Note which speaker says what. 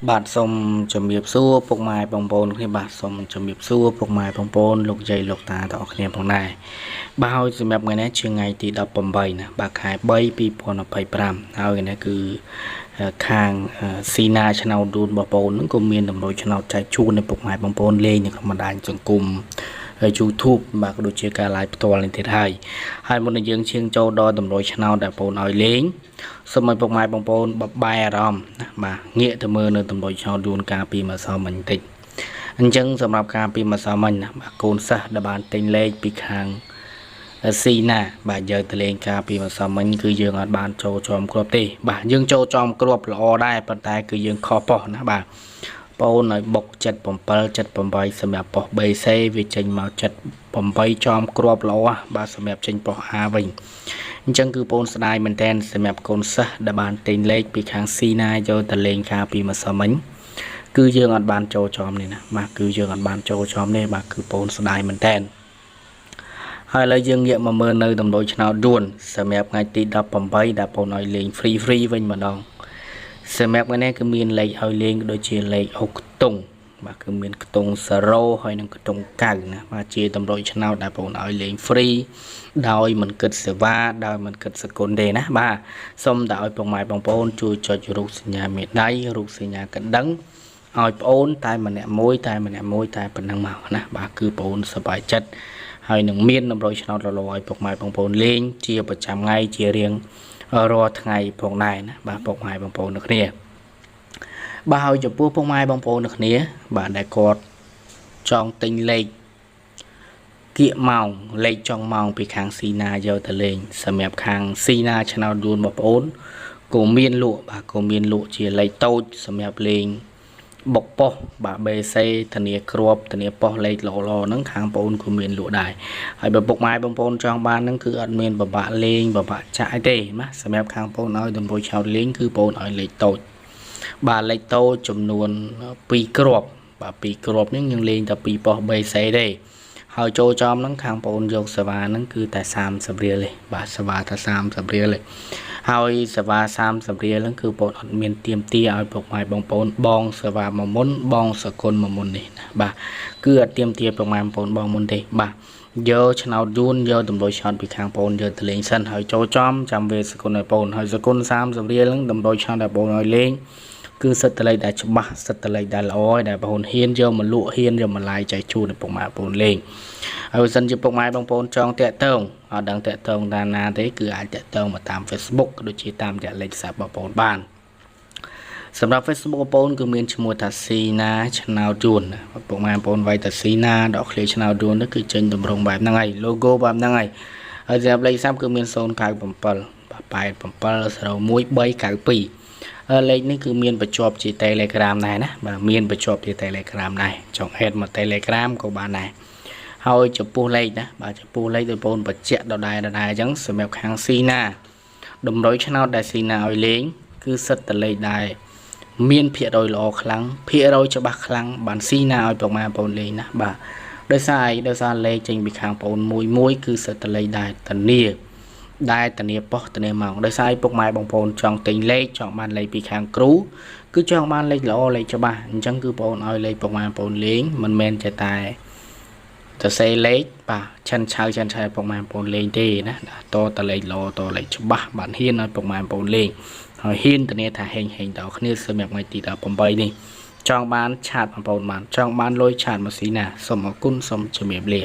Speaker 1: បាទសូមជំរាបសួរពុកម៉ែបងប្អូនគ្នាបាទសូមជំរាបសួរពុកម៉ែបងប្អូនលោកយាយលោកតាទាំងអស់គ្នាផងដែរបាទហើយសម្រាប់ថ្ងៃនេះជាថ្ងៃទី18ណាបាទខែ3 2025ហើយនេះគឺខាងស៊ីណាឆ្នោតឌូនបងប្អូនហ្នឹងក៏មានតម្រូវឆ្នោតចែកជូនដល់ពុកម៉ែបងប្អូនលេងនៅក្នុងបណ្ដាញសង្គមYouTube បាទក៏ដូចជាការ live ផ្ទាល់នេះទៀតហើយមុននឹងយើងឈានចូលដល់តម្រូវឆ្នោតដែលបងប្អូនឲ្យលេងសូមឲ្យពុកម៉ែបងប្អូនបបាយអារម្មណ៍ណាបាទងាកទៅមើលនៅតម្រូវឆ្នោតយួនការពីម្សិលមិញបន្តិចអញ្ចឹងសម្រាប់ការពីម្សិលមិញណាបាទកូនសិស្សដែលបានទិញលេខពីខាងស៊ីណាបាទយើងទៅលេងការពីម្សិលមិញគឺយើងអត់បានចូលចំគ្រាប់ទេបាទយើងចូលចំគ្រាប់ល្អដែរប៉ុន្តែគឺយើងខុសប៉ុសណាបាទបងឲ្យបុក77 78សម្រាប់ប៉ុស BC វាចេញមក78ចំគ្រាប់ល្អបាទសម្រាប់ចេញប៉ុស A វិញអញ្ចឹងគឺបងស្ដាយមែនតែនសម្រាប់កូនសិស្សដែលបានទិញលេខពីខាងស៊ីណាយកទៅលេងការពីម្សិលមិញគឺយើងអត់បានចូលចំនេះណាបាទគឺយើងអត់បានចូលចំនេះបាទគឺបងស្ដាយមែនតែនហើយឥឡូវយើងងាកមកមើលនៅតម្រូវឆ្នោតយួនសម្រាប់ថ្ងៃទី18ដែលបងឲ្យលេង free វិញម្ដងសម្រាប់ថ្ងៃនេះគឺមានលេខឲ្យលេងដូចជាលេខអុកខ្ទង់បាទគឺមានខ្ទង់0ហើយនិងខ្ទង់9ណាបាទជាតម្រូវឆ្នោតដែលបងឲ្យលេង free ដោយមិនគិតសេវាដោយមិនគិតសកុនទេណាបាទសូមតែឲ្យពុកម៉ែបងប្អូនជួយចុចរូបសញ្ញាមេដៃរូបសញ្ញាកណ្ដឹងឲ្យបងអូនតែម្នាក់មួយតែប៉ុណ្ណឹងមកណាបាទគឺបងអូនសប្បាយចិត្តហើយនឹងមានតម្រូវឆ្នោតរលឲ្យពុកម៉ែបងប្អូនលេងជាប្រចាំថ្ងៃជារៀងរាល់ថ្ងៃផងដែរណាបាទពុកម៉ែបងប្អូនទាំងគ្នាបាទហើយចំពោះពុកម៉ែបងប្អូនទាំងគ្នាបាទដែលគាត់ចង់ទិញលេខគៀកម៉ោងលេខចុងម៉ោងពីខាងស៊ីណាយកទៅលេងសម្រាប់ខាងស៊ីណាឆ្នោតយួនបងប្អូនក៏មានលក់បាទក៏មានលក់ជាលេខតូចសម្រាប់លេងបុកប៉ុសបាទ BC ធានាគ្រាប់ធានាប៉ុសលេខល្អហ្នឹងខាងបងប្អូនក៏មានលក់ដែរហើយបើពុកម៉ែបងប្អូនចង់បានហ្នឹងគឺអត់មានបបាក់លេងបបាក់ចាក់អីទេណាសម្រាប់ខាងបងប្អូនឲ្យតម្រូវឆ្នោតលេងគឺបងប្អូនឲ្យលេខតូចបាទលេខតូចចំនួន2គ្រាប់បាទ2គ្រាប់ហ្នឹងយើងលេងតែ2ប៉ុស BC ទេហើយចូលចំហ្នឹងខាងបងប្អូនយកសេវាហ្នឹងគឺតែ30រៀលទេបាទសេវាតែ30រៀលទេហើយសេវា30រៀលហ្នឹងគឺបងអត់មានទៀមទាឲ្យពុកម៉ែបងប្អូនបងសេវាមួយមុនបងសគុណមួយមុននេះណាបាទគឺអត់ទៀមទាពុកម៉ែបងប្អូនបងមុនទេបាទយកឆ្នោតយួនយកតម្រូវឆ្នោតពីខាងបងប្អូនយកទៅលេងសិនហើយចូលចំចាំវេសគុណឲ្យបងប្អូនហើយសគុណ30រៀលហ្នឹងតម្រូវឆ្នោតឲ្យបងឲ្យលេងគឺសិទ្ធិលេខដែលច្បាស់សិទ្ធិលេខដែលល្អហើយដែលបងប្អូនហ៊ានយកមកលក់ហ៊ានយកមកឡាយចែកជូនដល់ពុកម៉ែបងប្អូនលេងហើយបើសិនជាពុកម៉ែបងប្អូនចង់តាក់ទងអត់ដឹងតាក់ទងតាមណាទេគឺអាចតាក់ទងមកតាម Facebook ដូចជាតាមរយៈលេខសារបងប្អូនបានសម្រាប់ Facebook បងប្អូនគឺមានឈ្មោះថាស៊ីណាឆ្នោតយួនពុកម៉ែបងប្អូនវាយតាស៊ីណាដកឃ្លាឆ្នោតយួននោះគឺចេញតម្រងបែបហ្នឹងហើយ logo បែបហ្នឹងហើយហើយសម្រាប់លេខសាប់គឺមាន097 8701 392លេខនេះគឺមានបញ្ជាប់ជា Telegram ដែរណាបាទមានបញ្ជាប់ជា Telegram ដែរចង់ add មក Telegram ក៏បានដែរហើយចំពោះលេខណាបាទចំពោះលេខដោយបងបញ្ជាក់ដដែលអញ្ចឹងសម្រាប់ខាងស៊ីណាតម្រុយឆ្នោតដែលស៊ីណាឲ្យលេងគឺសិតតលេខដែរមានភាគរយល្អខ្លាំងភាគរយច្បាស់ខ្លាំងបានស៊ីណាឲ្យប្រមាណបងលេងណាបាទដោយសារលេខចេញពីខាងបងមួយគឺសិតតលេខដែរធានាប៉ុសធានាម៉ោងដោយសារពុកម៉ែបងប្អូនចង់ទិញលេខចង់បានលេខពីខាងគ្រូគឺចង់បានលេខល្អលេខច្បាស់អញ្ចឹងគឺបងប្អូនឲ្យលេខពុកម៉ែបងប្អូនលេងមិនមែនចេះតែទៅសេលេខបាទឆាន់ឆៅពុកម៉ែបងប្អូនលេងទេណាតតលេខល្អតលេខច្បាស់បានហ៊ានឲ្យពុកម៉ែបងប្អូនលេងហើយហ៊ានធានាថាហេងដល់គ្នាសម្រាប់ថ្ងៃទី18នេះចង់បានឆាតបងប្អូនបានចង់បានលុយឆាតមកស៊ីណាសូមអរគុណសូមជំរាបលា